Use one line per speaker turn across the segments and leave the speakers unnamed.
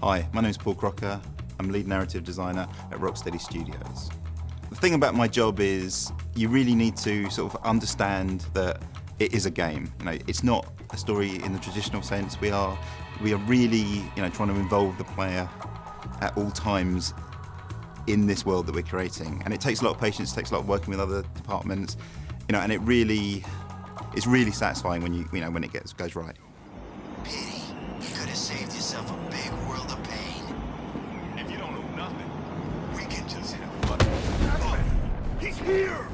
Hi, my name is Paul Crocker. I'm lead narrative designer at Rocksteady Studios. The thing about my job is you really need to sort of understand that it is a game. It's not a story in the traditional sense. We are really, trying to involve the player at all times in this world that we're creating. And it takes a lot of patience, it takes a lot of working with other departments, and it's really satisfying when when it goes right.
Pity. You could have saved yourself a big world of pain.
If you don't know nothing,
We can just hit
but he's here!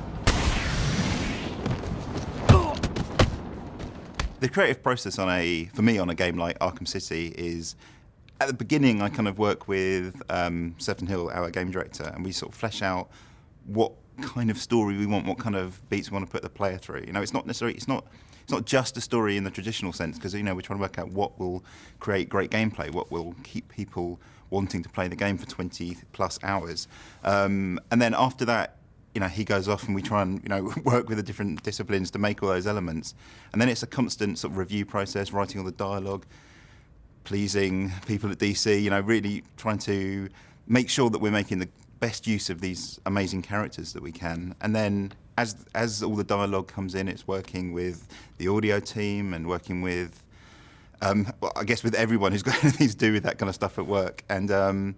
The creative process for me on a game like Arkham City is, at the beginning I kind of work with Sefton Hill, our game director, and we sort of flesh out what kind of story we want, what kind of beats we want to put the player through. It's not necessarily, it's not just a story in the traditional sense, because we're trying to work out what will create great gameplay, what will keep people wanting to play the game for 20 plus hours. And then after that, he goes off and we try and work with the different disciplines to make all those elements. And then it's a constant sort of review process, writing all the dialogue, pleasing people at DC, really trying to make sure that we're making the best use of these amazing characters that we can. And then as all the dialogue comes in, it's working with the audio team and working with, I guess with everyone who's got anything to do with that kind of stuff at work. And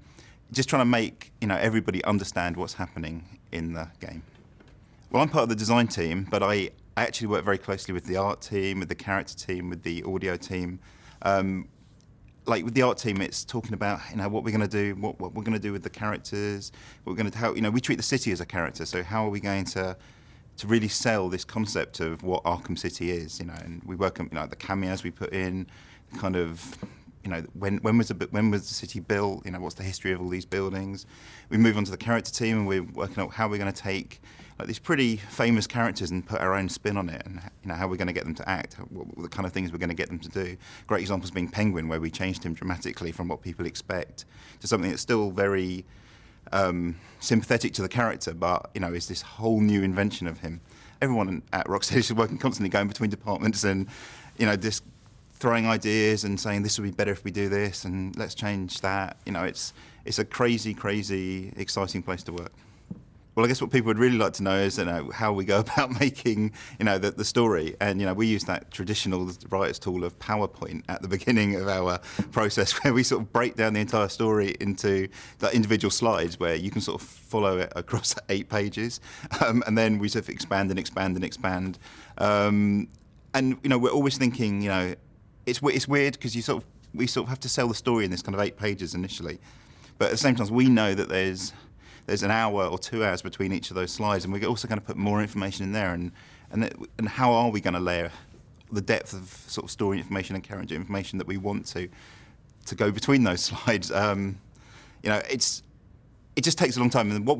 just trying to make everybody understand what's happening in the game. Well, I'm part of the design team, but I actually work very closely with the art team, with the character team, with the audio team. Like with the art team, it's talking about what we're going to do, what we're going to do with the characters, what we're going to how we treat the city as a character. So how are we going to really sell this concept of what Arkham City is? And we work on the cameos we put in, kind of. When was the city built? What's the history of all these buildings? We move on to the character team, and we're working out how we're going to take these pretty famous characters and put our own spin on it, and how we're going to get them to act, what the kind of things we're going to get them to do. Great examples being Penguin, where we changed him dramatically from what people expect to something that's still very sympathetic to the character, but is this whole new invention of him. Everyone at Rocksteady is working constantly, going between departments, and just throwing ideas and saying this would be better if we do this, and let's change that. It's a crazy, exciting place to work. Well, I guess what people would really like to know is how we go about making the story, and we use that traditional writers tool of PowerPoint at the beginning of our process, where we sort of break down the entire story into the individual slides where you can sort of follow it across 8 pages, and then we sort of expand and expand and expand, and we're always thinking it's weird because we sort of have to sell the story in this kind of 8 pages initially, but at the same time we know that there's an hour or 2 hours between each of those slides, and we're also going to put more information in there, and how are we going to layer the depth of sort of story information and character information that we want to go between those slides. It just takes a long time, and what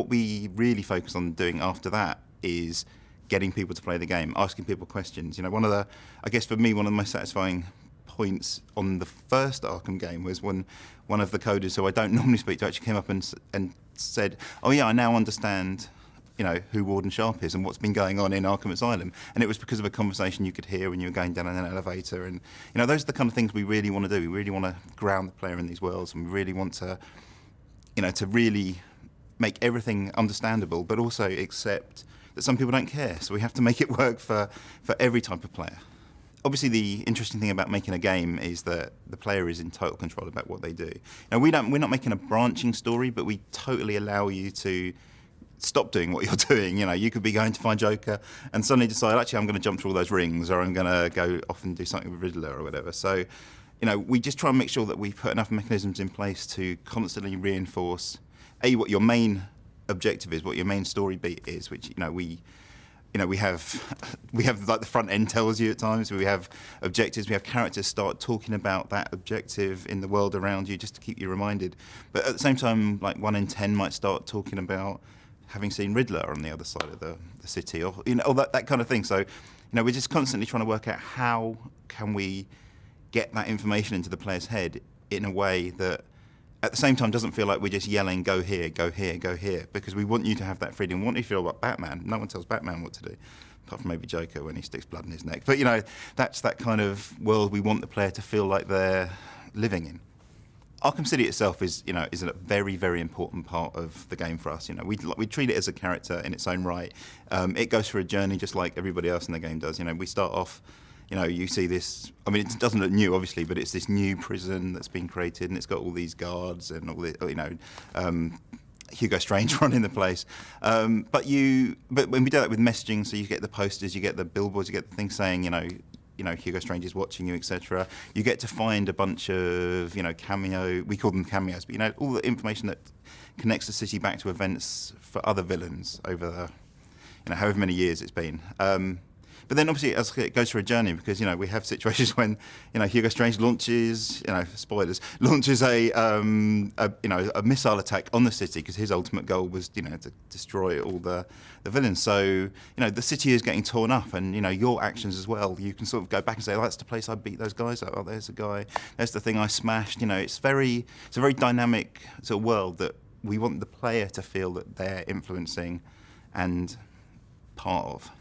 we really focus on doing after that is getting people to play the game, asking people questions. I guess for me, one of the most satisfying points on the first Arkham game was when one of the coders who I don't normally speak to actually came up and said, "Oh yeah, I now understand, who Warden Sharp is and what's been going on in Arkham Asylum." And it was because of a conversation you could hear when you were going down in an elevator. And those are the kind of things we really want to do. We really want to ground the player in these worlds, and we really want to, to really make everything understandable, but also accept that some people don't care. So we have to make it work for every type of player. Obviously, the interesting thing about making a game is that the player is in total control about what they do. Now, we're not making a branching story, but we totally allow you to stop doing what you're doing. You could be going to find Joker and suddenly decide, actually, I'm going to jump through all those rings, or I'm going to go off and do something with Riddler or whatever. So, we just try and make sure that we put enough mechanisms in place to constantly reinforce, what your main objective is, what your main story beat is, which we have like the front end tells you at times. We have objectives. We have characters start talking about that objective in the world around you, just to keep you reminded. But at the same time, like 1 in 10 might start talking about having seen Riddler on the other side of the city, or or that kind of thing. So we're just constantly trying to work out how can we get that information into the player's head in a way that at the same time doesn't feel like we're just yelling, go here, go here, go here, because we want you to have that freedom. We want you to feel like Batman. No one tells Batman what to do, apart from maybe Joker when he sticks blood in his neck. But that's that kind of world we want the player to feel like they're living in. Arkham City itself is a very, very important part of the game for us. We treat it as a character in its own right. It goes through a journey just like everybody else in the game does. We start off, you see this. I mean, it doesn't look new, obviously, but it's this new prison that's been created, and it's got all these guards and all the, Hugo Strange running the place. But when we do that with messaging, so you get the posters, you get the billboards, you get the things saying, Hugo Strange is watching you, etc. You get to find a bunch of, cameo. We call them cameos, but all the information that connects the city back to events for other villains over, however many years it's been. But then obviously as it goes through a journey, because we have situations when Hugo Strange launches, spoilers, launches a missile attack on the city because his ultimate goal was to destroy all the villains. So the city is getting torn up, and your actions as well. You can sort of go back and say, oh, that's the place I beat those guys. Oh, there's a guy. There's the thing I smashed. It's a very dynamic sort of world that we want the player to feel that they're influencing and part of.